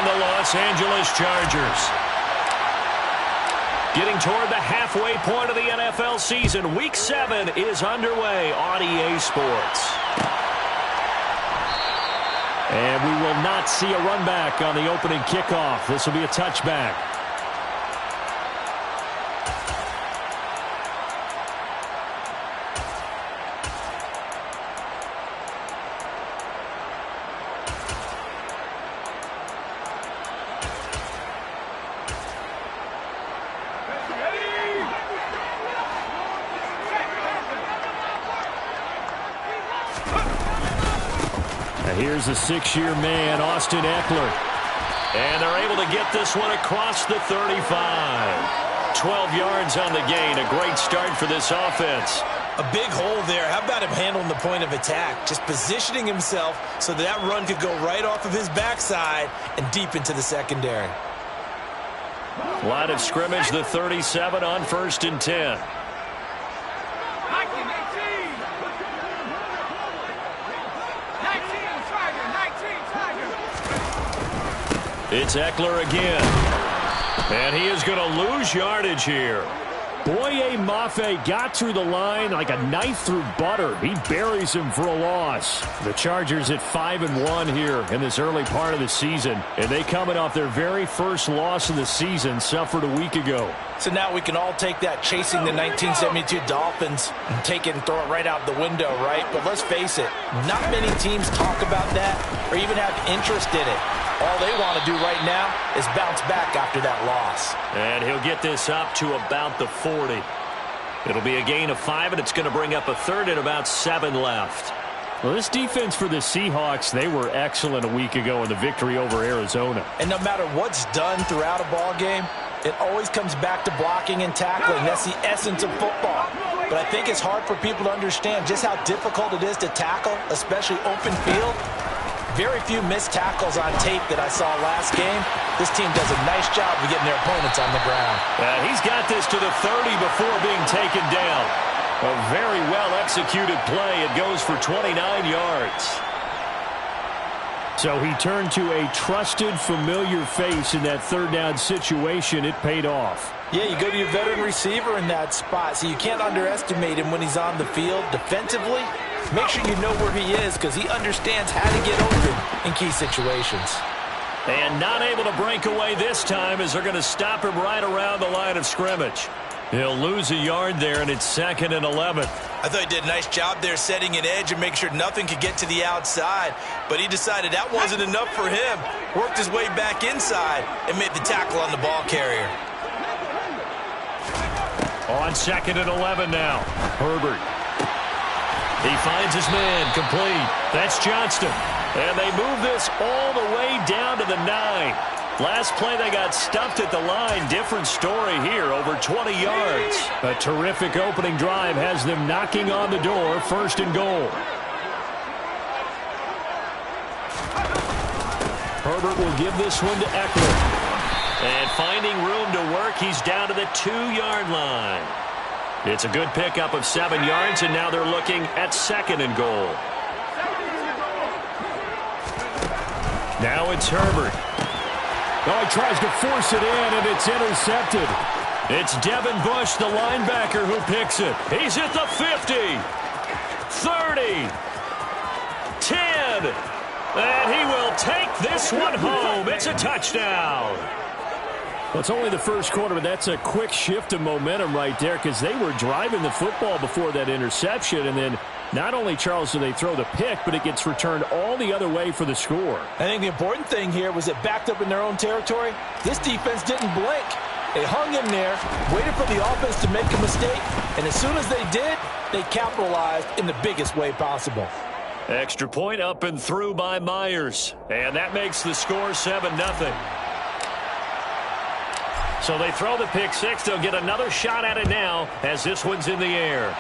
the Los Angeles Chargers. Getting toward the halfway point of the NFL season. Week 7 is underway on EA Sports. And we will not see a run back on the opening kickoff. This will be a touchback. Here's a 6-year man, Austin Ekeler. And they're able to get this one across the 35. 12 yards on the gain. A great start for this offense. A big hole there. How about him handling the point of attack? Just positioning himself so that run could go right off of his backside and deep into the secondary. Line of scrimmage, the 37 on 1st and 10. It's Ekeler again. And he is going to lose yardage here. Boye Mafe got through the line like a knife through butter. He buries him for a loss. The Chargers at 5-1 here in this early part of the season. And they coming off their very first loss of the season, suffered a week ago. So now we can all take that chasing the 1972 Dolphins and take it and throw it right out the window, right? But let's face it, not many teams talk about that or even have interest in it. All they want to do right now is bounce back after that loss. And he'll get this up to about the 40. It'll be a gain of 5, and it's going to bring up a third and about 7 left. Well, this defense for the Seahawks, they were excellent a week ago in the victory over Arizona. And no matter what's done throughout a ball game, it always comes back to blocking and tackling. That's the essence of football. But I think it's hard for people to understand just how difficult it is to tackle, especially open field. Very few missed tackles on tape that I saw last game. This team does a nice job of getting their opponents on the ground. He's got this to the 30 before being taken down. A very well-executed play. It goes for 29 yards. So he turned to a trusted, familiar face in that third down situation. It paid off. Yeah, you go to your veteran receiver in that spot, so you can't underestimate him when he's on the field defensively. Make sure you know where he is because he understands how to get open in key situations. And not able to break away this time as they're going to stop him right around the line of scrimmage. He'll lose a yard there, and it's 2nd and 11. I thought he did a nice job there setting an edge and making sure nothing could get to the outside. But he decided that wasn't enough for him. Worked his way back inside and made the tackle on the ball carrier. On 2nd and 11 now. Herbert. He finds his man, complete. That's Johnston. And they move this all the way down to the 9. Last play they got stuffed at the line. Different story here, over 20 yards. A terrific opening drive has them knocking on the door, 1st and goal. Herbert will give this one to Ekeler. And finding room to work, he's down to the 2-yard line. It's a good pickup of 7 yards, and now they're looking at 2nd and goal. Now it's Herbert. Oh, he tries to force it in, and it's intercepted. It's Devin Bush, the linebacker, who picks it. He's at the 50, 30, 10, and he will take this one home. It's a touchdown. Well, it's only the first quarter, but that's a quick shift of momentum right there because they were driving the football before that interception, and then not only, Charles, do they throw the pick, but it gets returned all the other way for the score. I think the important thing here was it backed up in their own territory. This defense didn't blink. They hung in there, waited for the offense to make a mistake, and as soon as they did, they capitalized in the biggest way possible. Extra point up and through by Myers, and that makes the score 7-0. So they throw the pick six. They'll get another shot at it now as this one's in the air.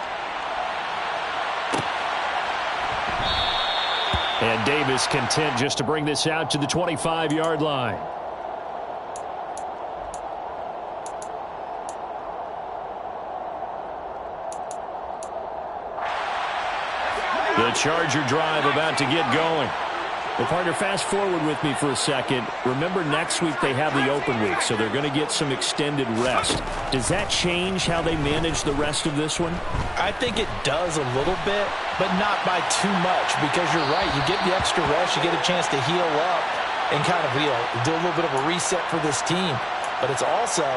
And Davis content just to bring this out to the 25-yard line. The Charger drive about to get going. Well, partner, fast forward with me for a second. Remember, next week they have the open week, so they're going to get some extended rest. Does that change how they manage the rest of this one? I think it does a little bit, but not by too much, because you're right. You get the extra rest, you get a chance to heal up and kind of do a little bit of a reset for this team. But it's also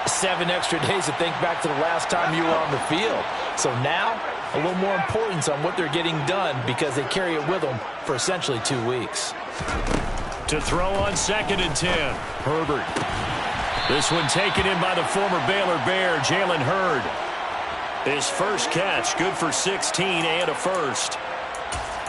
7 extra days to think back to the last time you were on the field. So now, a little more importance on what they're getting done because they carry it with them for essentially 2 weeks. To throw on 2nd and 10, Herbert. This one taken in by the former Baylor Bear, Jalen Hurd. His first catch, good for 16 and a first.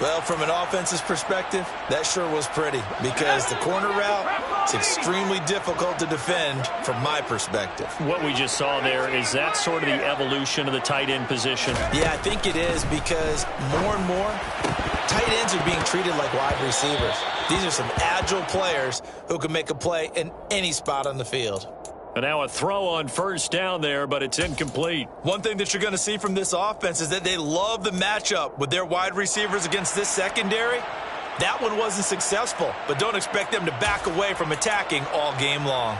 Well, from an offense's perspective, that sure was pretty because the corner route is extremely difficult to defend from my perspective. What we just saw there, is that sort of the evolution of the tight end position? Yeah, I think it is because more and more tight ends are being treated like wide receivers. These are some agile players who can make a play in any spot on the field. And now a throw on 1st down there, but it's incomplete. One thing that you're going to see from this offense is that they love the matchup with their wide receivers against this secondary. That one wasn't successful, but don't expect them to back away from attacking all game long.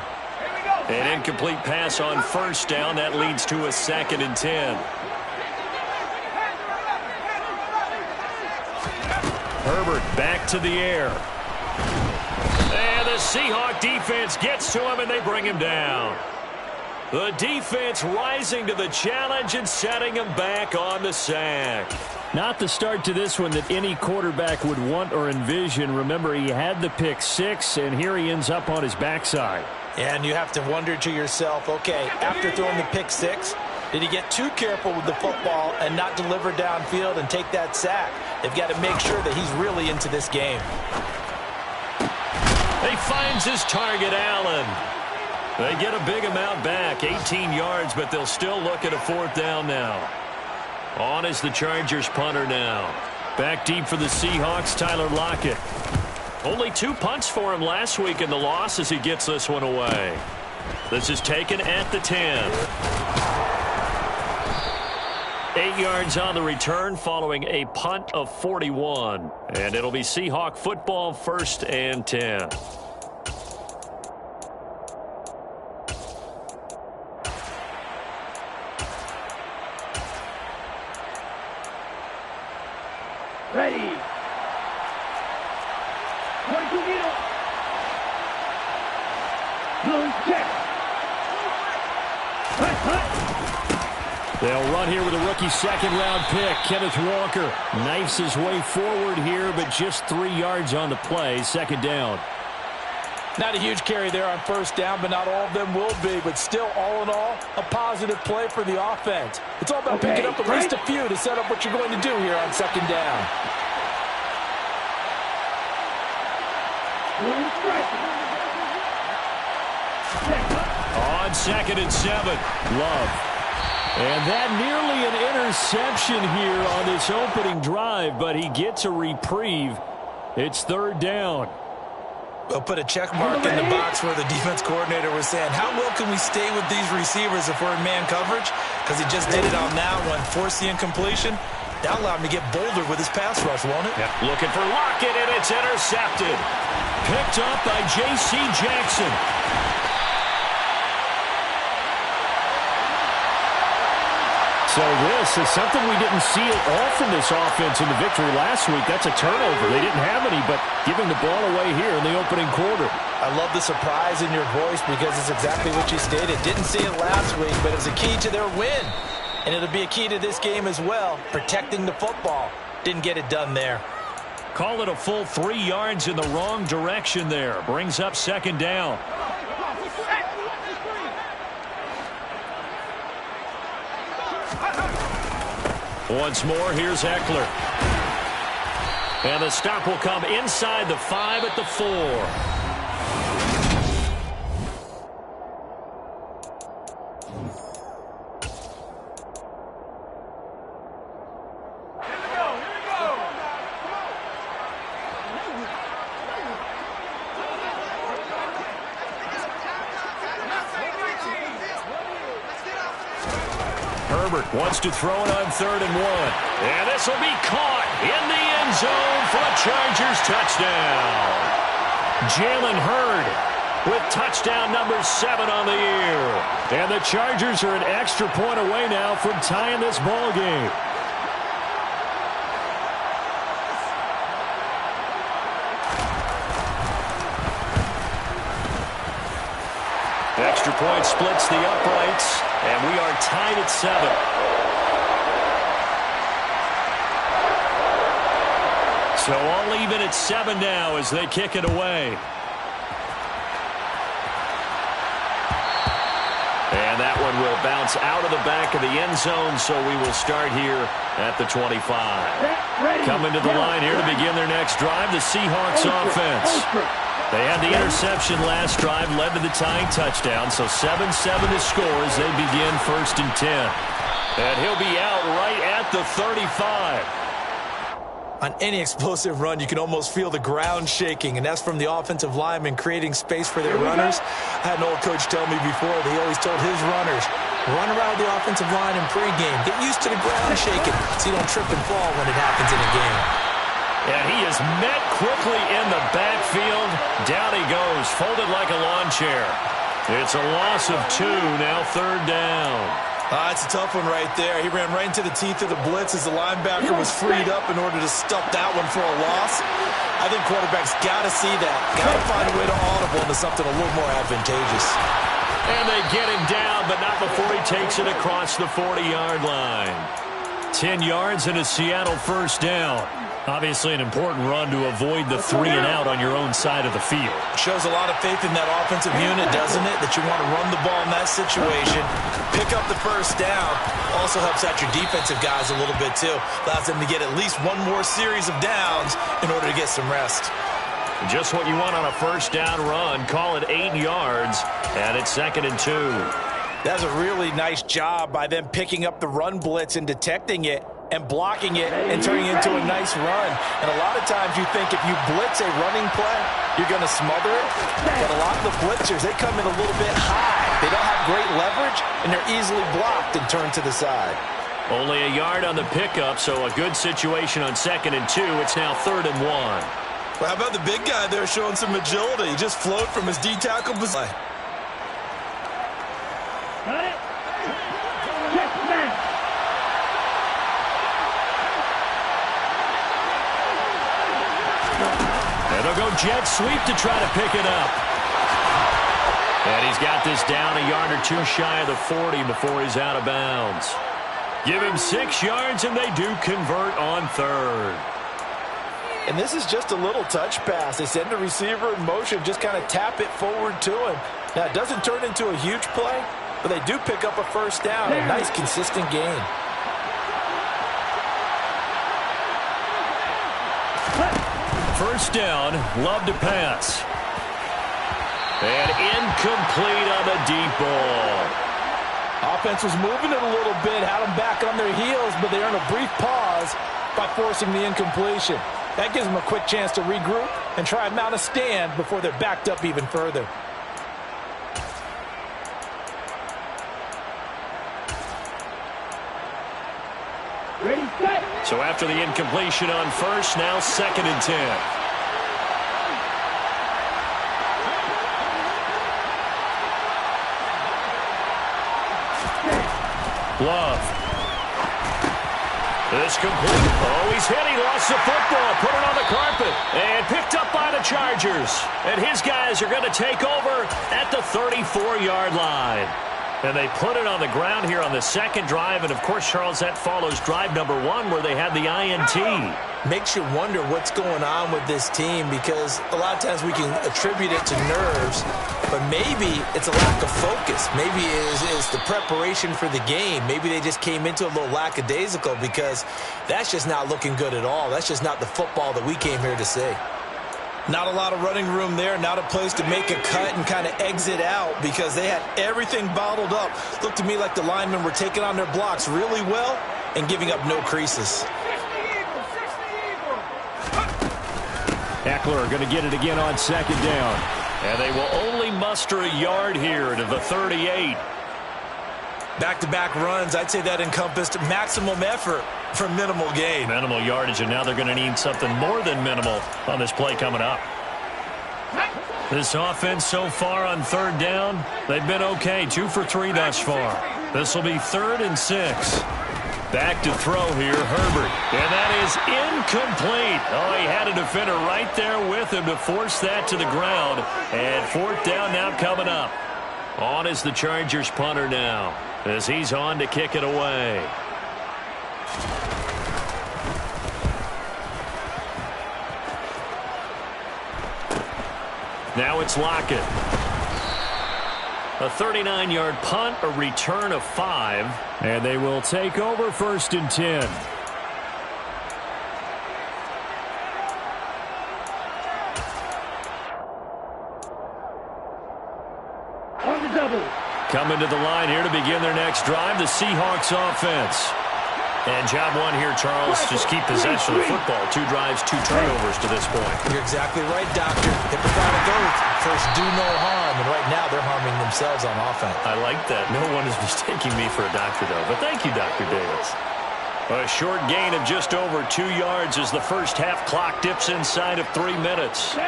An incomplete pass on 1st down. That leads to a 2nd and 10. Herbert back to the air. And the Seahawk defense gets to him, and they bring him down. The defense rising to the challenge and setting him back on the sack. Not the start to this one that any quarterback would want or envision. Remember, he had the pick 6, and here he ends up on his backside. And you have to wonder to yourself, okay, after throwing the pick 6, did he get too careful with the football and not deliver downfield and take that sack? They've got to make sure that he's really into this game. He finds his target, Allen. They get a big amount back, 18 yards, but they'll still look at a 4th down now. On is the Chargers punter now. Back deep for the Seahawks, Tyler Lockett. Only 2 punts for him last week in the loss as he gets this one away. This is taken at the 10. 8 yards on the return following a punt of 41. And it'll be Seahawk football, 1st and 10. Ready. They'll run here with a rookie 2nd-round pick. Kenneth Walker knifes his way forward here, but just 3 yards on the play. 2nd down. Not a huge carry there on 1st down, but not all of them will be. But still, all in all, a positive play for the offense. It's all about picking up at least a few to set up what you're going to do here on 2nd down. On 2nd and 7, Love. And that nearly an interception here on this opening drive, but he gets a reprieve. It's 3rd down. We'll put a check mark in the box where the defense coordinator was saying, how well can we stay with these receivers if we're in man coverage? Because he just did it on that one, forced the incompletion. That allowed him to get bolder with his pass rush, won't it? Yep. Looking for Lockett, and it's intercepted. Picked up by J.C. Jackson. So this is something we didn't see at all from this offense in the victory last week. That's a turnover. They didn't have any, but giving the ball away here in the opening quarter. I love the surprise in your voice because it's exactly what you stated. Didn't see it last week, but it was a key to their win. And it'll be a key to this game as well, protecting the football. Didn't get it done there. Call it a full 3 yards in the wrong direction there. Brings up 2nd down. Once more, here's Eckler. And the stop will come inside the 5 at the 4. Herbert wants to throw it on 3rd and 1. And this will be caught. in the end zone for a Chargers touchdown. Jalen Hurd with touchdown number 7 on the year. And the Chargers are an extra point away now from tying this ball game. Extra point splits the uprights, and we are tied at 7. So all even at 7 now as they kick it away. And that one will bounce out of the back of the end zone, so we will start here at the 25. Coming to the line here to begin their next drive, the Seahawks offense. They had the interception last drive, led to the tying touchdown, so 7-7 to score as they begin 1st and 10. And he'll be out right at the 35. On any explosive run, you can almost feel the ground shaking, and that's from the offensive linemen creating space for their runners. I had an old coach tell me before that he always told his runners, run around the offensive line in pregame. Get used to the ground shaking so you don't trip and fall when it happens in a game. And he is met quickly in the backfield. Down he goes, folded like a lawn chair. It's a loss of 2, now 3rd down. It's a tough one right there. He ran right into the teeth of the blitz as the linebacker was freed up in order to stuff that one for a loss. I think quarterbacks got to see that. Got to find a way to audible into something a little more advantageous. And they get him down, but not before he takes it across the 40-yard line. 10 yards and a Seattle 1st down. Obviously an important run to avoid the 3 and out on your own side of the field. Shows a lot of faith in that offensive unit, doesn't it? That you want to run the ball in that situation. Pick up the 1st down. Also helps out your defensive guys a little bit, too. Allows them to get at least one more series of downs in order to get some rest. Just what you want on a 1st down run. Call it 8 yards, and it's 2nd and 2. That's a really nice job by them picking up the run blitz and detecting it and blocking it and turning it into a nice run. And a lot of times you think if you blitz a running play, you're going to smother it. But a lot of the blitzers, they come in a little bit high. They don't have great leverage, and they're easily blocked and turned to the side. Only a yard on the pickup, so a good situation on 2nd and 2. It's now 3rd and 1. Well, how about the big guy there showing some agility? He just flowed from his D-tackle position. And they'll go jet sweep to try to pick it up. And he's got this down a yard or 2 shy of the 40 before he's out of bounds. Give him 6 yards, and they do convert on 3rd. And this is just a little touch pass. They send the receiver in motion, just kind of tap it forward to him. Now, it doesn't turn into a huge play, but they do pick up a 1st down. A nice, consistent gain. First down, Love to pass. And incomplete on the deep ball. Offense was moving it a little bit, had them back on their heels, but they earned a brief pause by forcing the incompletion. That gives them a quick chance to regroup and try and mount a stand before they're backed up even further. Ready, set. So after the incompletion on 1st, now 2nd and 10. Love. This complete. Oh, he's hit. He lost the football. Put it on the carpet. And picked up by the Chargers. And his guys are going to take over at the 34-yard line. And they put it on the ground here on the 2nd drive. And, of course, Charles, that follows drive number 1 where they had the INT. Makes you wonder what's going on with this team because a lot of times we can attribute it to nerves, but maybe it's a lack of focus. Maybe it's the preparation for the game. Maybe they just came into a little lackadaisical because that's just not looking good at all. That's just not the football that we came here to see. Not a lot of running room there, not a place to make a cut and kind of exit out because they had everything bottled up. Looked to me like the linemen were taking on their blocks really well and giving up no creases. Eckler going to get it again on 2nd down. And they will only muster a yard here to the 38. Back-to-back runs, I'd say that encompassed maximum effort for minimal gain. Minimal yardage, and now they're going to need something more than minimal on this play coming up. This offense so far on third down, they've been okay. 2 for 3 thus far. This will be 3rd and 6. Back to throw here, Herbert. And that is incomplete. Oh, he had a defender right there with him to force that to the ground. And 4th down now coming up. On is the Chargers punter now, as he's on to kick it away. Now it's Lockett. A 39-yard punt, a return of 5. And they will take over 1st and 10. On the double. Coming to the line here to begin their next drive, the Seahawks offense. And job one here, Charles, just keep possession of the football. 2 drives, 2 turnovers to this point. You're exactly right, Doctor. Hippocratic oath. First, do no harm. And right now, they're harming themselves on offense. I like that. No one is mistaking me for a doctor, though. But thank you, Dr. Davis. A short gain of just over 2 yards as the first half clock dips inside of 3 minutes.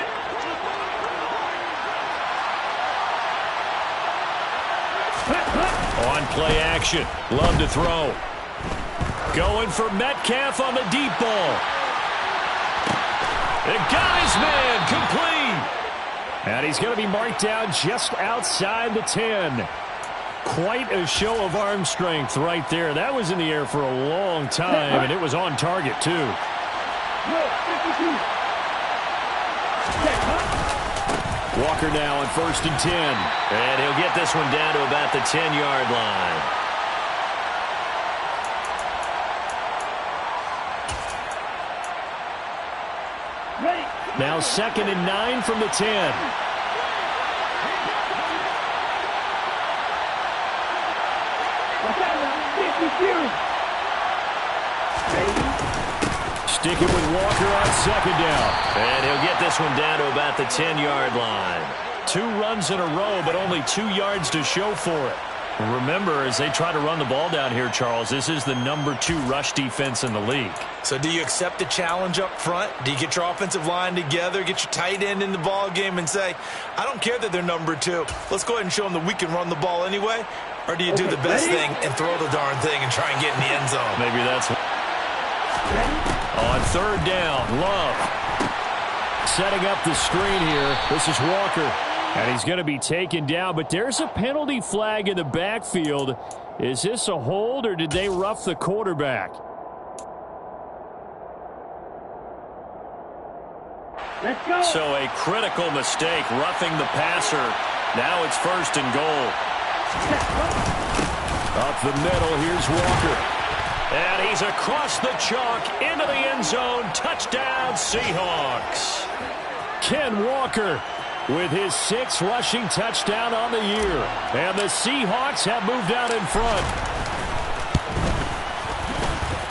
On play action. Love to throw. Going for Metcalf on the deep ball. It got his man complete. And he's going to be marked down just outside the 10. Quite a show of arm strength right there. That was in the air for a long time, and it was on target, too. Walker now on 1st and 10. And he'll get this one down to about the 10-yard line. Now 2nd and 9 from the 10. Stick it with Walker on 2nd down. And he'll get this one down to about the 10-yard line. 2 runs in a row, but only 2 yards to show for it. Remember, as they try to run the ball down here, Charles, this is the number 2 rush defense in the league. So do you accept the challenge up front? Do you get your offensive line together, get your tight end in the ball game and say, I don't care that they're number 2. Let's go ahead and show them that we can run the ball anyway? Or do you do the best thing and throw the darn thing and try and get in the end zone? Maybe that's on 3rd down. Love setting up the screen here. This is Walker. And he's going to be taken down, but there's a penalty flag in the backfield. Is this a hold, or did they rough the quarterback? Let's go. So a critical mistake, roughing the passer. Now it's 1st and goal. Up the middle, here's Walker. And he's across the chalk into the end zone. Touchdown, Seahawks. Ken Walker with his 6th rushing touchdown on the year. And the Seahawks have moved out in front.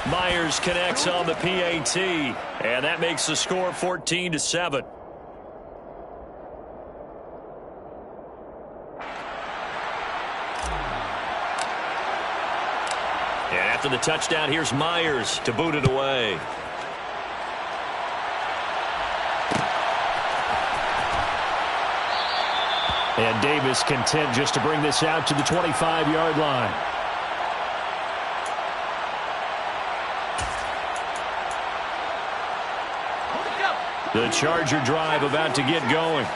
Myers connects on the PAT. And that makes the score 14-7. And after the touchdown, here's Myers to boot it away. And Davis content just to bring this out to the 25-yard line. The Charger drive about to get going.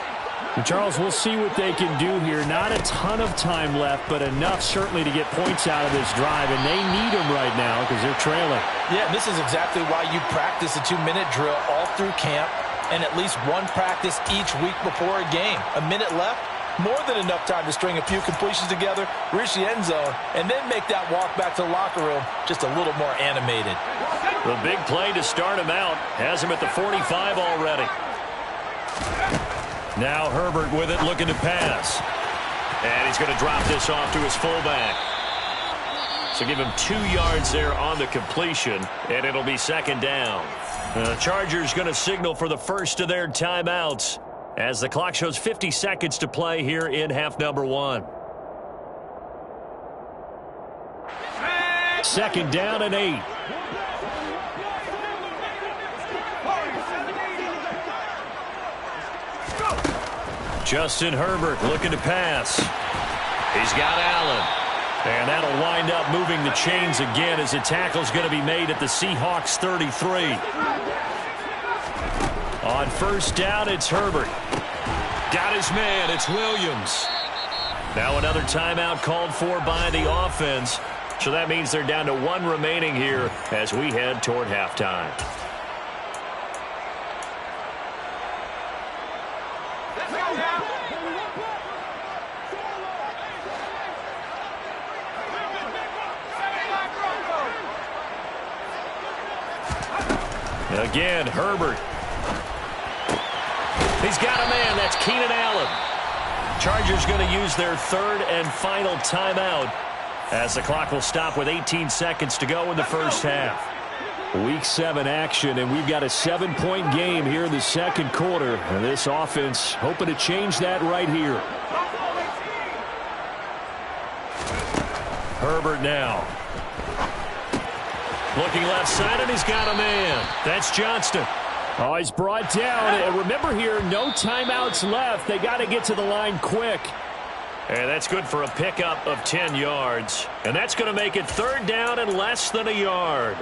And Charles, we'll see what they can do here. Not a ton of time left, but enough certainly to get points out of this drive. And they need them right now because they're trailing. Yeah, this is exactly why you practice a 2-minute drill all through camp and at least one practice each week before a game. A minute left. More than enough time to string a few completions together, reach the end zone, and then make that walk back to the locker room just a little more animated. The big play to start him out has him at the 45 already. Now Herbert with it, looking to pass. And he's going to drop this off to his fullback. So give him 2 yards there on the completion, and it'll be 2nd down. The Chargers going to signal for the first of their timeouts, as the clock shows 50 seconds to play here in half number 1. 2nd down and 8. Justin Herbert looking to pass. He's got Allen. And that'll wind up moving the chains again as a tackle's going to be made at the Seahawks 33. On first down, it's Herbert. Got his man. It's Williams. Now another timeout called for by the offense. So that means they're down to one remaining here as we head toward halftime. Again, Herbert. He's got a man. That's Keenan Allen. Chargers going to use their third and final timeout as the clock will stop with 18 seconds to go in the first half. Week 7 action, and we've got a 7-point game here in the second quarter. And this offense hoping to change that right here. Herbert now. Looking left side, and he's got a man. That's Johnston. Oh, he's brought down. And remember here, no timeouts left. They got to get to the line quick. And that's good for a pickup of 10 yards. And that's going to make it third down and less than a yard.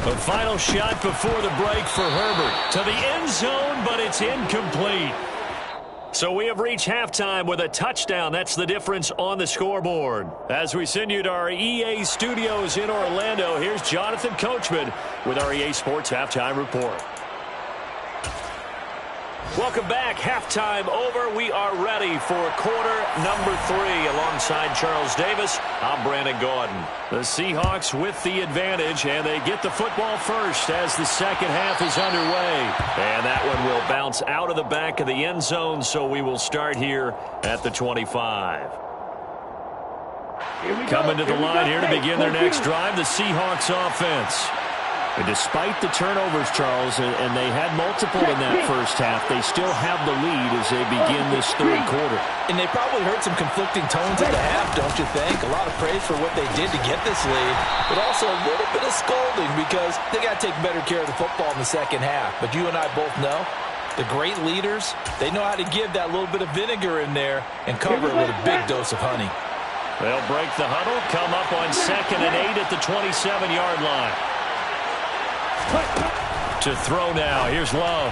The final shot before the break for Herbert. To the end zone, but it's incomplete. So we have reached halftime with a touchdown. That's the difference on the scoreboard. As we send you to our EA studios in Orlando, here's Jonathan Coachman with our EA Sports Halftime Report. Welcome back. Halftime over. We are ready for quarter number 3. Alongside Charles Davis, I'm Brandon Gaudin. The Seahawks with the advantage, and they get the football first as the second half is underway. And that one will bounce out of the back of the end zone, so we will start here at the 25. Coming to the line here to begin their next drive, the Seahawks offense. And despite the turnovers, Charles, and they had multiple in that first half, they still have the lead as they begin this third quarter. And they probably heard some conflicting tones at the half, don't you think? A lot of praise for what they did to get this lead, but also a little bit of scolding because they got to take better care of the football in the second half. But you and I both know the great leaders, they know how to give that little bit of vinegar in there and cover it with a big dose of honey. They'll break the huddle, come up on 2nd and 8 at the 27-yard line. To throw now. Here's Love.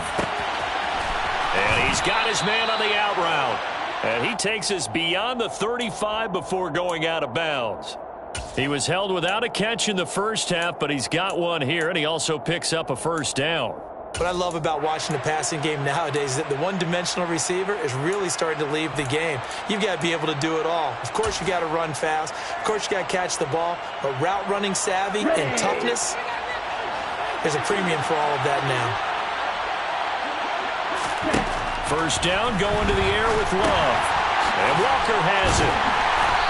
And he's got his man on the out route. And he takes us beyond the 35 before going out of bounds. He was held without a catch in the first half, but he's got one here, and he also picks up a first down. What I love about watching the passing game nowadays is that the one-dimensional receiver is really starting to leave the game. You've got to be able to do it all. Of course, you got to run fast. Of course, you got to catch the ball. But route running savvy and toughness, there's a premium for all of that now. First down, going to the air with Love. And Walker has it.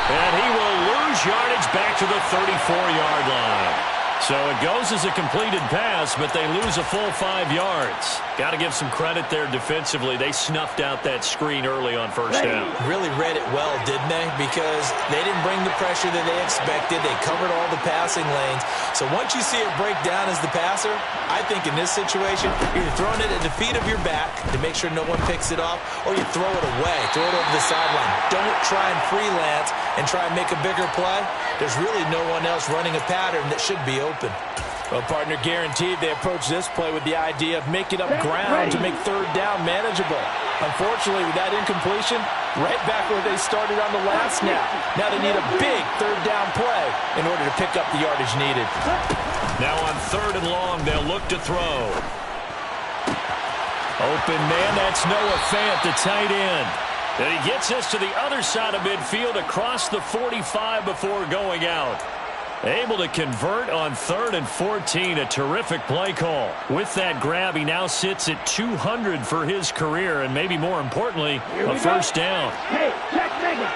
And he will lose yardage back to the 34-yard line. So it goes as a completed pass, but they lose a full 5 yards. Got to give some credit there defensively. They snuffed out that screen early on first down. Really read it well, didn't they? Because they didn't bring the pressure that they expected. They covered all the passing lanes. So once you see it break down as the passer, I think in this situation, you're throwing it at the feet of your back to make sure no one picks it off, or you throw it away, throw it over the sideline. Don't try and freelance and try and make a bigger play. There's really no one else running a pattern that should be open. Well, partner, guaranteed they approach this play with the idea of making up ground to make third down manageable. Unfortunately, with that incompletion, right back where they started on the last snap. Now they need a big third down play in order to pick up the yardage needed. Now on 3rd and long, they'll look to throw. Open man, that's Noah Fant, the tight end. And he gets us to the other side of midfield across the 45 before going out. Able to convert on 3rd and 14, a terrific play call. With that grab, he now sits at 200 for his career, and maybe more importantly, a first down. Hey, check Megan.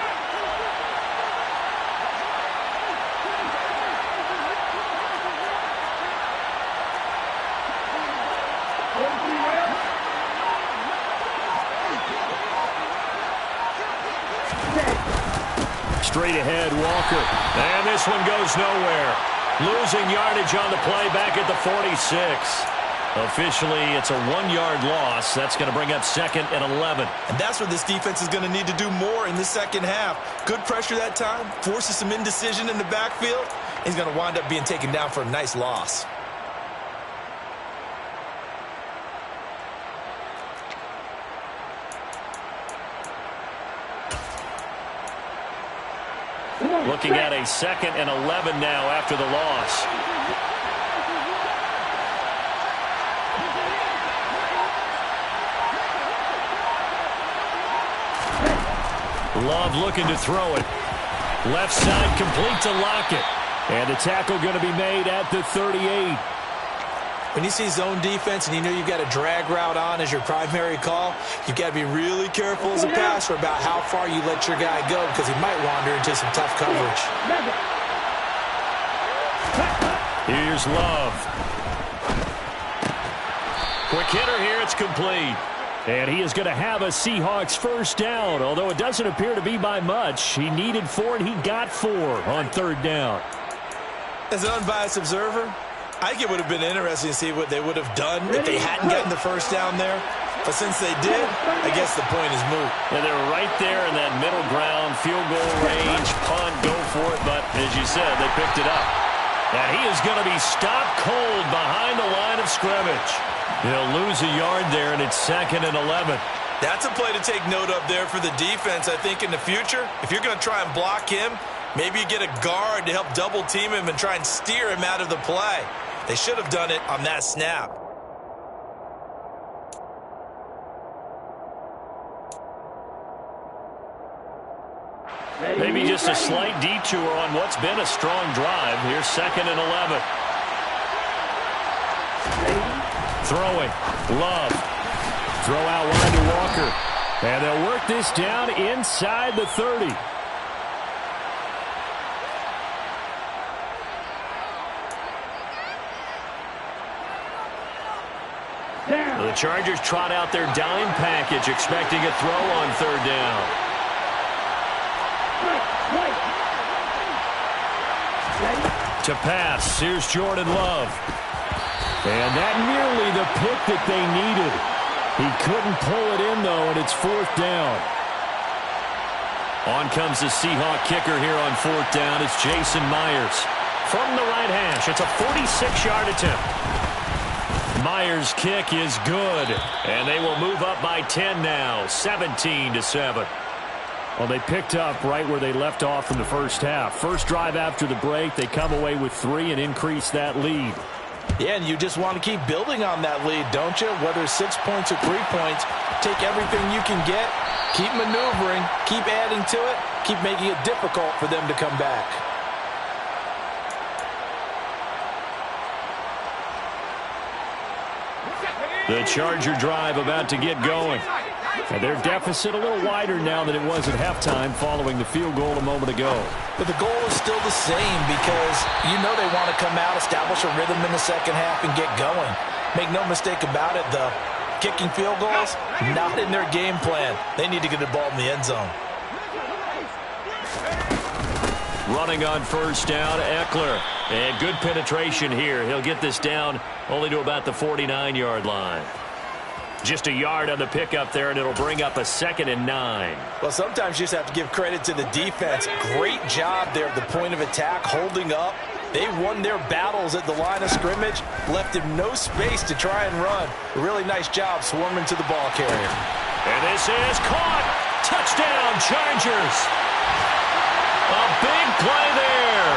Straight ahead, Walker. And this one goes nowhere. Losing yardage on the play back at the 46. Officially, it's a 1-yard loss. That's going to bring up 2nd and 11. And that's what this defense is going to need to do more in the second half. Good pressure that time, forces some indecision in the backfield. He's going to wind up being taken down for a nice loss. Looking at a 2nd and 11 now after the loss. Love looking to throw it. Left side complete to Lockett. And the tackle going to be made at the 38. When you see zone defense and you know you've got a drag route on as your primary call, you've got to be really careful as a passer about how far you let your guy go because he might wander into some tough coverage. Here's Love. Quick hitter here. It's complete. And he is going to have a Seahawks first down, although it doesn't appear to be by much. He needed 4, and he got 4 on 3rd down. As an unbiased observer, I think it would have been interesting to see what they would have done if they hadn't gotten the first down there. But since they did, I guess the point is moot. And they're right there in that middle ground, field goal range, punt, go for it. But as you said, they picked it up. And he is going to be stopped cold behind the line of scrimmage. He'll lose a yard there, and it's 2nd and 11. That's a play to take note of there for the defense, I think, in the future. If you're going to try and block him, maybe you get a guard to help double-team him and try and steer him out of the play. They should have done it on that snap. Maybe just a slight detour on what's been a strong drive. Here's 2nd and 11. Throwing. Love. Throw out line to Walker. And they'll work this down inside the 30. The Chargers trot out their dime package, expecting a throw on 3rd down. To pass. Here's Jordan Love. And that nearly the pick that they needed. He couldn't pull it in, though, and it's 4th down. On comes the Seahawk kicker here on 4th down. It's Jason Myers. From the right hash, it's a 46-yard attempt. Myers' kick is good, and they will move up by 10 now, 17-7. Well, they picked up right where they left off in the first half. First drive after the break, they come away with 3 and increase that lead. Yeah, and you just want to keep building on that lead, don't you? Whether it's 6 points or 3 points, take everything you can get, keep maneuvering, keep adding to it, keep making it difficult for them to come back. The Charger drive about to get going. And their deficit a little wider now than it was at halftime following the field goal a moment ago. But the goal is still the same because you know they want to come out, establish a rhythm in the second half, and get going. Make no mistake about it, though. Kicking field goals, not in their game plan. They need to get the ball in the end zone. Running on first down, Eckler. And good penetration here. He'll get this down only to about the 49-yard line. Just a yard on the pickup there, and it'll bring up a 2nd and 9. Well, sometimes you just have to give credit to the defense. Great job there at the point of attack, holding up. They won their battles at the line of scrimmage, left him no space to try and run. A really nice job swarming to the ball carrier. And this is caught. Touchdown, Chargers. A big play there.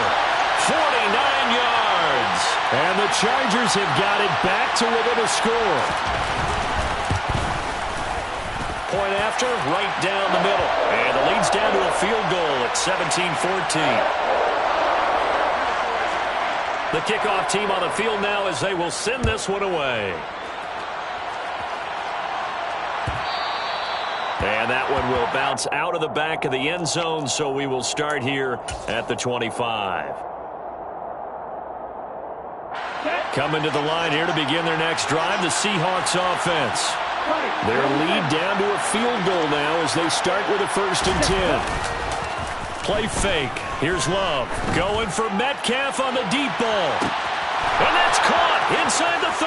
49 yards. And the Chargers have got it back to within a score. Point after, right down the middle. And the lead's down to a field goal at 17-14. The kickoff team on the field now as they will send this one away. And that one will bounce out of the back of the end zone, so we will start here at the 25. Coming to the line here to begin their next drive, the Seahawks offense. Their lead down to a field goal now as they start with a 1st and 10. Play fake. Here's Love. Going for Metcalf on the deep ball. And that's caught inside the 30.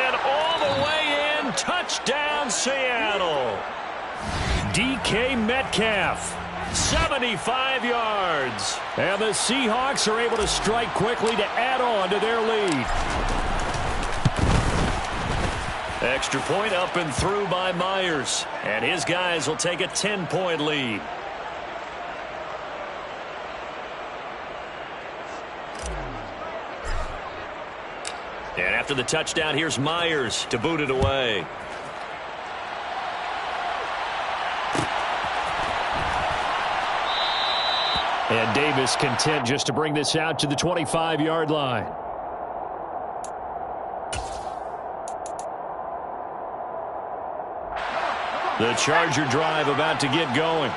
And all the way in. Touchdown, Seattle. DK Metcalf. 75 yards. And the Seahawks are able to strike quickly to add on to their lead. Extra point up and through by Myers. And his guys will take a 10-point lead. And after the touchdown, here's Myers to boot it away. And Davis content just to bring this out to the 25-yard line. The Charger drive about to get going.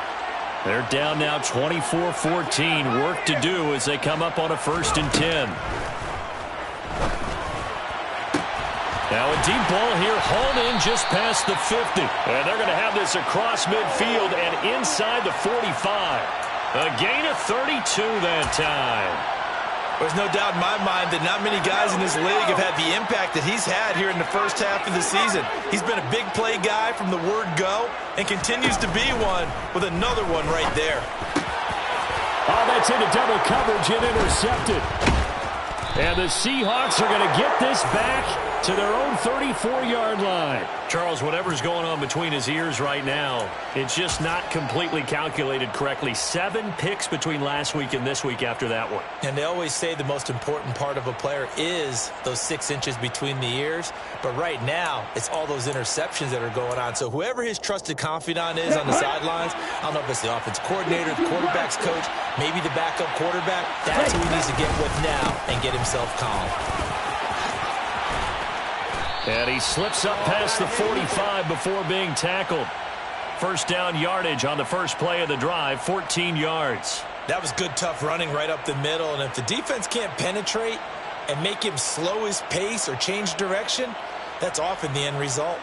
They're down now 24-14. Work to do as they come up on a 1st and 10. Now a deep ball here, hauled in just past the 50. And they're going to have this across midfield and inside the 45. A gain of 32 that time. There's no doubt in my mind that not many guys in this league have had the impact that he's had here in the first half of the season. He's been a big play guy from the word go and continues to be one with another one right there. Oh, that's into double coverage and intercepted. And the Seahawks are going to get this back to their own 34-yard line. Charles, whatever's going on between his ears right now, it's just not completely calculated correctly. 7 picks between last week and this week after that one. And they always say the most important part of a player is those 6 inches between the ears. But right now, it's all those interceptions that are going on. So whoever his trusted confidant is on the sidelines, I don't know if it's the offense coordinator, the quarterback's coach, maybe the backup quarterback, that's who he needs to get with now and get himself calm. And he slips up past the 45 before being tackled. First down yardage on the first play of the drive, 14 yards. That was good, tough running right up the middle. And if the defense can't penetrate and make him slow his pace or change direction, that's often the end result.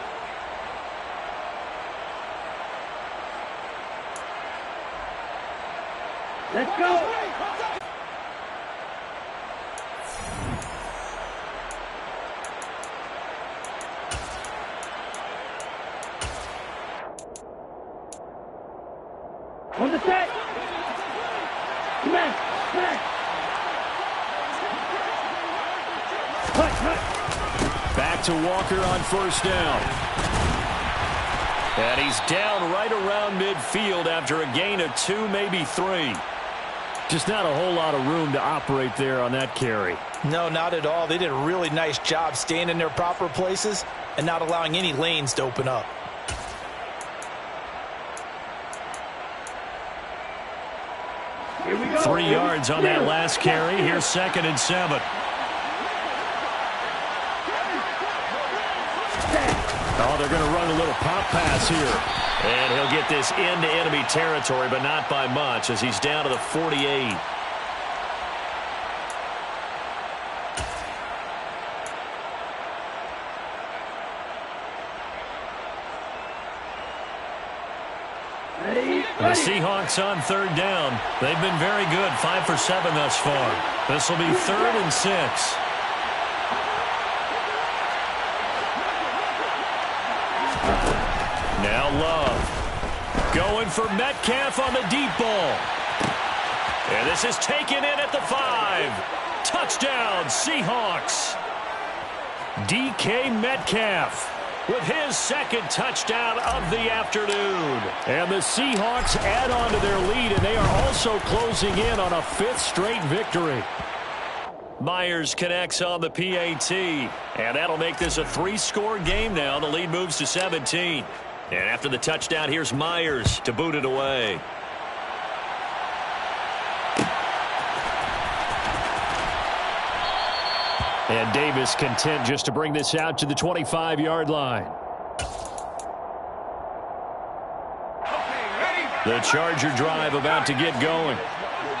Let's go. On the set. Smash. Back to Walker on first down. And he's down right around midfield after a gain of 2, maybe 3. Just not a whole lot of room to operate there on that carry. No, not at all. They did a really nice job staying in their proper places and not allowing any lanes to open up. Here we go. 3 yards on that last carry. Here's 2nd and 7. Oh, they're going to run a little pop pass here. And he'll get this into enemy territory, but not by much as he's down to the 48. The Seahawks on third down. They've been very good, 5 for 7 thus far. This will be 3rd and 6. Now Love. Going for Metcalf on the deep ball. And this is taken in at the 5. Touchdown, Seahawks. DK Metcalf with his 2nd touchdown of the afternoon. And the Seahawks add on to their lead, and they are also closing in on a 5th straight victory. Myers connects on the PAT, and that'll make this a 3-score game now. The lead moves to 17. And after the touchdown, here's Myers to boot it away. And Davis content just to bring this out to the 25-yard line. The Charger drive about to get going.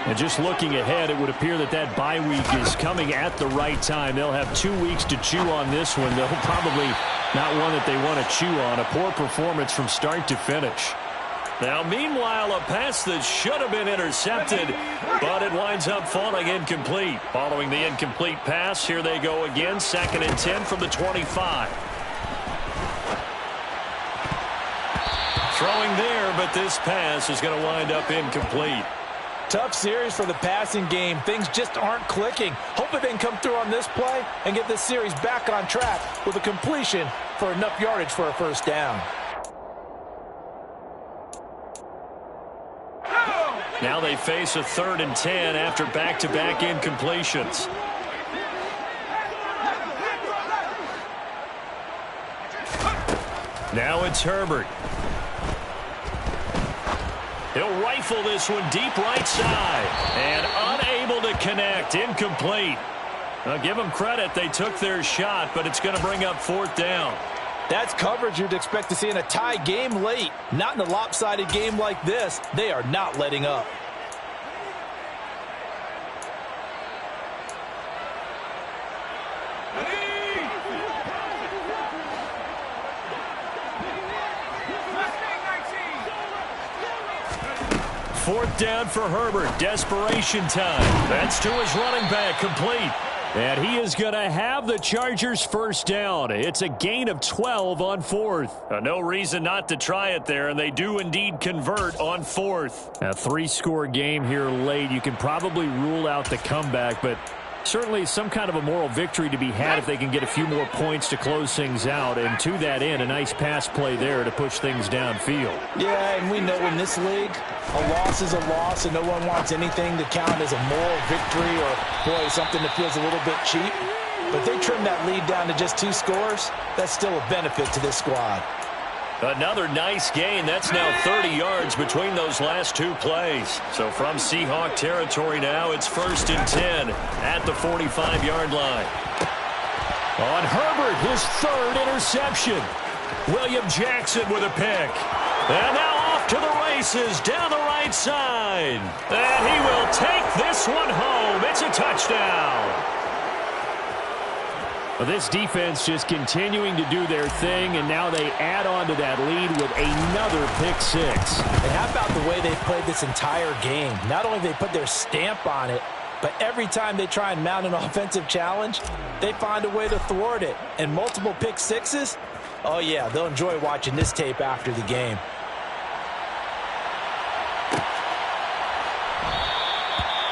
And just looking ahead, it would appear that that bye week is coming at the right time. They'll have 2 weeks to chew on this one. They'll probably not one that they want to chew on. A poor performance from start to finish. Now, meanwhile, a pass that should have been intercepted, but it winds up falling incomplete. Following the incomplete pass, here they go again. 2nd and 10 from the 25. Throwing there, but this pass is going to wind up incomplete. Tough series for the passing game. Things just aren't clicking. Hoping they can come through on this play and get this series back on track with a completion for enough yardage for a first down. Now they face a 3rd and 10 after back-to-back incompletions. Now it's Herbert. He'll rifle this one deep right side. And unable to connect. Incomplete. Now give them credit. They took their shot, but it's going to bring up 4th down. That's coverage you'd expect to see in a tie game late. Not in a lopsided game like this. They are not letting up. Fourth down for Herbert. Desperation time. That's to his running back. Complete. And he is going to have the Chargers first down. It's a gain of 12 on 4th. No reason not to try it there, and they do indeed convert on 4th. A 3-score game here late. You can probably rule out the comeback, but certainly some kind of a moral victory to be had if they can get a few more points to close things out. And to that end, a nice pass play there to push things downfield. Yeah, and we know in this league, a loss is a loss, and no one wants anything to count as a moral victory or, boy, something that feels a little bit cheap. But they trim that lead down to just 2 scores. That's still a benefit to this squad. Another nice gain. That's now 30 yards between those last 2 plays. So from Seahawk territory now, it's 1st and 10 at the 45-yard line. On Herbert, his 3rd interception. William Jackson with a pick. And now off to the races down the right side. And he will take this one home. It's a touchdown. Well, this defense just continuing to do their thing, and now they add on to that lead with another pick 6. And how about the way they played this entire game? Not only they put their stamp on it, but every time they try and mount an offensive challenge, they find a way to thwart it. And multiple pick 6s, oh yeah, they'll enjoy watching this tape after the game.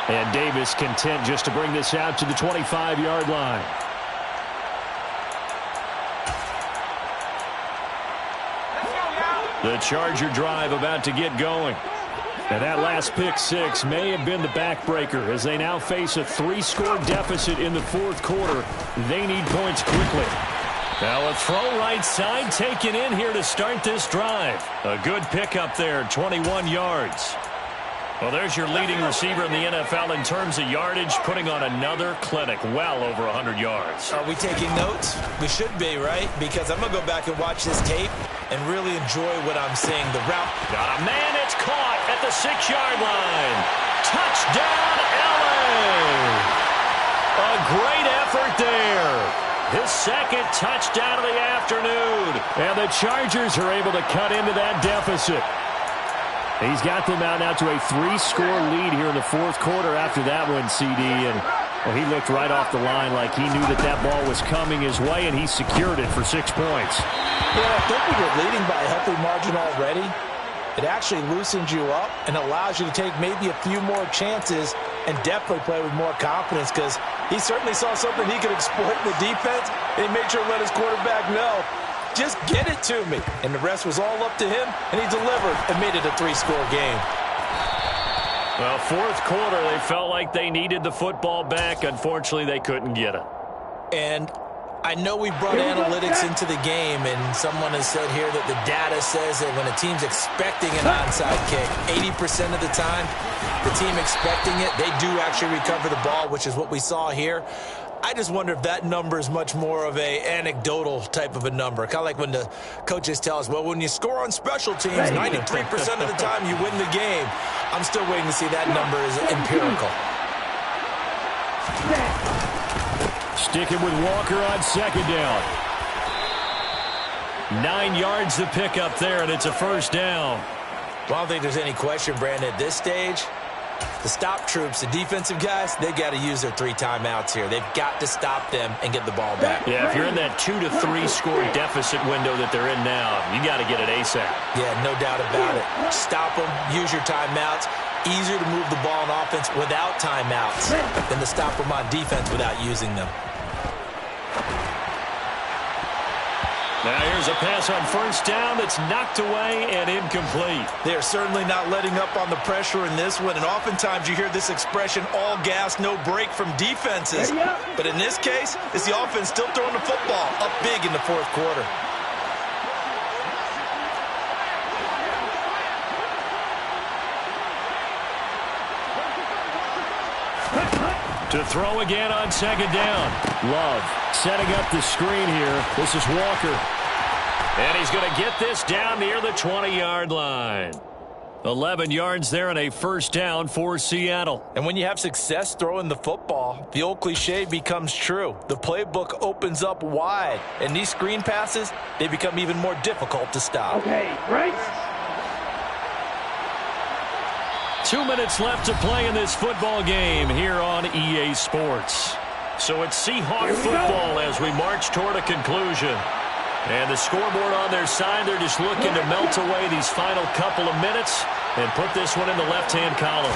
And Davis content just to bring this out to the 25-yard line. The Charger drive about to get going. And that last pick 6 may have been the backbreaker as they now face a 3-score deficit in the 4th quarter. They need points quickly. Now a throw right side taken in here to start this drive. A good pickup there, 21 yards. Well, there's your leading receiver in the NFL in terms of yardage, putting on another clinic, well over 100 yards. Are we taking notes? We should be, right? Because I'm going to go back and watch this tape and really enjoy what I'm seeing. The route. Got a man, it's caught at the 6-yard line. Touchdown, LA! A great effort there. His 2nd touchdown of the afternoon. And the Chargers are able to cut into that deficit. He's got them out now to a 3-score lead here in the 4th quarter after that one, CD. And well, he looked right off the line like he knew that that ball was coming his way, and he secured it for 6 points. Yeah, I think when you're leading by a healthy margin already, it actually loosens you up and allows you to take maybe a few more chances and definitely play with more confidence, because he certainly saw something he could exploit in the defense, and he made sure to let his quarterback know, just get it to me. And the rest was all up to him, and he delivered and made it a 3-score game. Well, 4th quarter, they felt like they needed the football back. Unfortunately, they couldn't get it. And I know we brought analytics into the game, and someone has said here that the data says that when a team's expecting an onside kick, 80% of the time, the team expecting it, they do actually recover the ball, which is what we saw here. I just wonder if that number is much more of a anecdotal type of a number. Kind of like when the coaches tell us, well, when you score on special teams, 93% of the time you win the game. I'm still waiting to see that number is empirical. Sticking with Walker on second down. 9 yards to pick up there, and it's a first down. Well, I don't think there's any question, Brandon, at this stage. The stop troops, the defensive guys, they got to use their 3 timeouts here. They've got to stop them and get the ball back. Yeah, if you're in that 2 to 3 score deficit window that they're in now, you got to get it ASAP. Yeah, no doubt about it. Stop them, use your timeouts. Easier to move the ball on offense without timeouts than to stop them on defense without using them. Now here's a pass on first down that's knocked away and incomplete. They are certainly not letting up on the pressure in this one, and oftentimes you hear this expression, all gas, no break from defenses. But in this case, it's the offense still throwing the football up big in the fourth quarter. To throw again on second down. Love setting up the screen here. This is Walker. And he's going to get this down near the 20-yard line. 11 yards there and a first down for Seattle. And when you have success throwing the football, the old cliche becomes true. The playbook opens up wide. And these screen passes, they become even more difficult to stop. Okay, right. 2 minutes left to play in this football game here on EA Sports. So it's Seahawk football as we march toward a conclusion. And the scoreboard on their side, they're just looking to melt away these final couple of minutes and put this one in the left-hand column.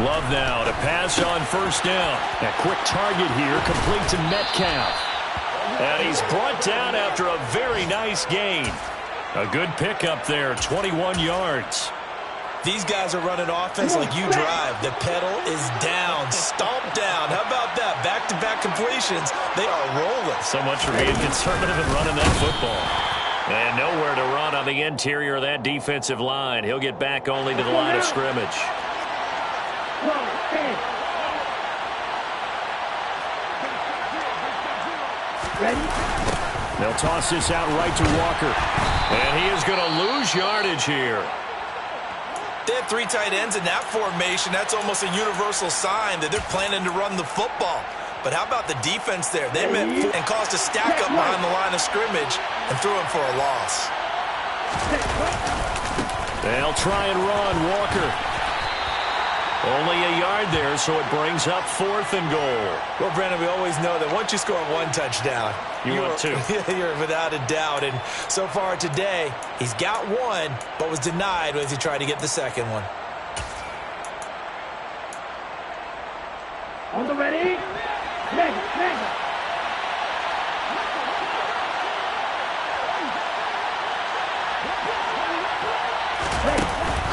Love now to pass on first down. A quick target here, complete to Metcalf. And he's brought down after a very nice gain. A good pickup there, 21 yards. These guys are running offense like you drive. The pedal is down, stomped down. How about that? Back-to-back completions. They are rolling. So much for being conservative and running that football. And nowhere to run on the interior of that defensive line. He'll get back only to the line of scrimmage. Ready? They'll toss this out right to Walker. And he is going to lose yardage here. They have 3 tight ends in that formation. That's almost a universal sign that they're planning to run the football. But how about the defense there? They met and caused a stack up behind the line of scrimmage and threw him for a loss. They'll try and run. Walker. Only a yard there, so it brings up 4th and goal. Well, Brandon, we always know that once you score 1 touchdown, you want 2. You're without a doubt. And so far today, he's got 1, but was denied as he tried to get the second one. On the ready? Next.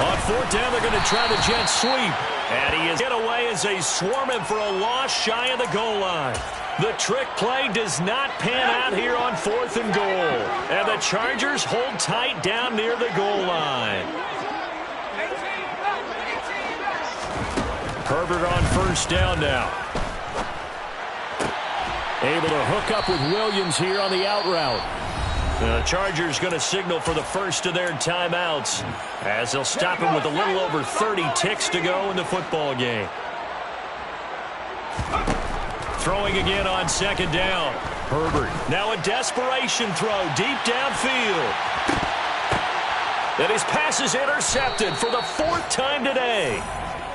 On 4th down, they're going to try the jet sweep. And he is get away as they swarm him for a loss shy of the goal line. The trick play does not pan out here on 4th and goal. And the Chargers hold tight down near the goal line. Herbert on first down now. Able to hook up with Williams here on the out route. The Chargers going to signal for the first of their timeouts as they'll stop him with a little over 30 ticks to go in the football game. Throwing again on second down. Herbert. Now a desperation throw deep downfield. And his pass is intercepted for the 4th time today.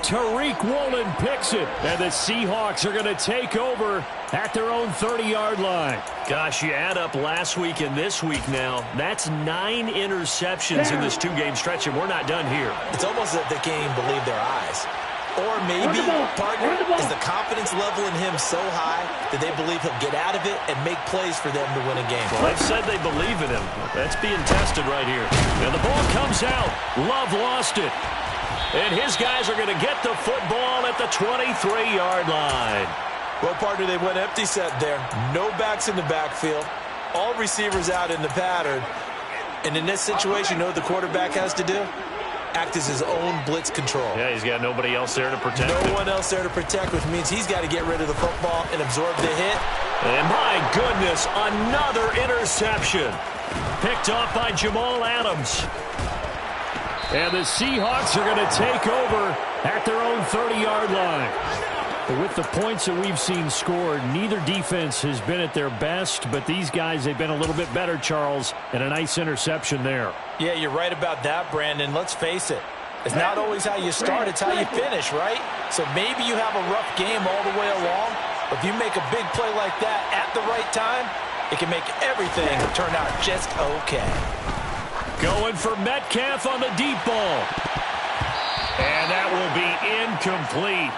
Tariq Woolen picks it, and the Seahawks are going to take over at their own 30-yard line. Gosh, you add up last week and this week now, that's 9 interceptions in this 2-game stretch, and we're not done here. It's almost as if they can't even believe their eyes. Or maybe, partner, is the confidence level in him so high that they believe he'll get out of it and make plays for them to win a game. Well, they've said they believe in him. That's being tested right here. And the ball comes out. Love lost it. And his guys are going to get the football at the 23-yard line. Well, partner, they went empty set there. No backs in the backfield. All receivers out in the pattern. And in this situation, you know what the quarterback has to do? act as his own blitz control. Yeah, he's got nobody else there to protect him. No one else there to protect, which means he's got to get rid of the football and absorb the hit. And my goodness, another interception. Picked off by Jamal Adams. And the Seahawks are going to take over at their own 30-yard line. But with the points that we've seen scored, neither defense has been at their best, but these guys, they've been a little bit better, Charles, and a nice interception there. Yeah, you're right about that, Brandon. Let's face it. It's not always how you start, it's how you finish, right? So maybe you have a rough game all the way along, but if you make a big play like that at the right time, it can make everything turn out just okay. Going for Metcalf on the deep ball. And that will be incomplete.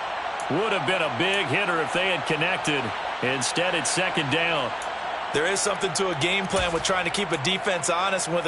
Would have been a big hitter if they had connected. Instead, it's second down. There is something to a game plan with trying to keep a defense honest with a guy